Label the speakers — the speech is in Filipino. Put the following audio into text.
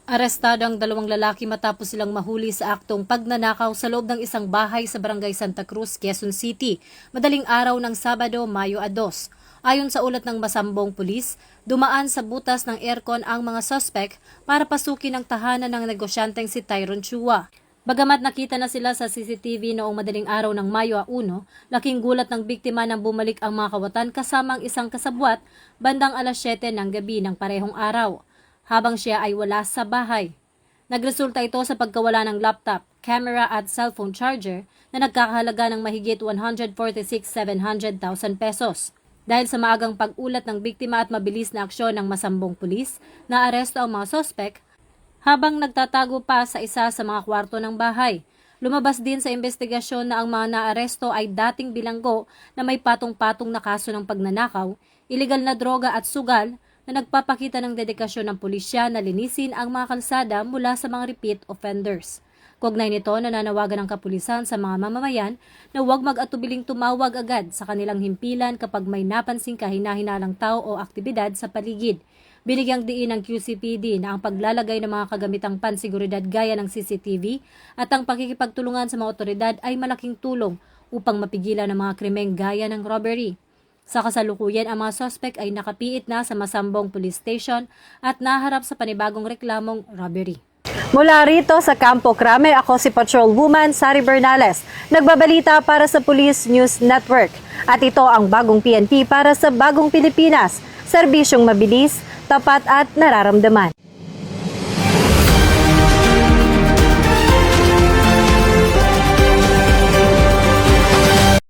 Speaker 1: Arestado ang dalawang lalaki matapos silang mahuli sa aktong pagnanakaw sa loob ng isang bahay sa Barangay Santa Cruz, Quezon City, madaling araw ng Sabado, Mayo 2. Ayon sa ulat ng Masambong Pulis, dumaan sa butas ng aircon ang mga suspect para pasukin ang tahanan ng negosyanteng si Tyron Chua. Bagamat nakita na sila sa CCTV noong madaling araw ng Mayo 1, laking gulat ng biktima nang bumalik ang mga kawatan kasama ang isang kasabwat bandang alas 7 ng gabi ng parehong araw, habang siya ay wala sa bahay. Nagresulta ito sa pagkawala ng laptop, camera at cellphone charger na nagkakahalaga ng mahigit 146,700,000 pesos. Dahil sa maagang pag-ulat ng biktima at mabilis na aksyon ng Masambong Pulis, naaresto ang mga sospek habang nagtatago pa sa isa sa mga kwarto ng bahay. Lumabas din sa investigasyon na ang mga naaresto ay dating bilanggo na may patong-patong na kaso ng pagnanakaw, iligal na droga at sugal na nagpapakita ng dedikasyon ng pulisya na linisin ang mga kalsada mula sa mga repeat offenders. Kaugnay nito, nananawagan ng kapulisan sa mga mamamayan na huwag mag-atubiling tumawag agad sa kanilang himpilan kapag may napansing kahina-hinalang tao o aktibidad sa paligid. Binigyang diin ng QCPD na ang paglalagay ng mga kagamitang pansiguridad gaya ng CCTV at ang pakikipagtulungan sa mga otoridad ay malaking tulong upang mapigilan ang mga krimeng gaya ng robbery. Sa kasalukuyan, ang mga suspect ay nakapiit na sa Masambong Police Station at naharap sa panibagong reklamong robbery.
Speaker 2: Mula rito sa Campo Crame, ako si Patrolwoman Sari Bernales, nagbabalita para sa Police News Network. At ito ang bagong PNP para sa bagong Pilipinas, serbisyong mabilis, tapat at nararamdaman.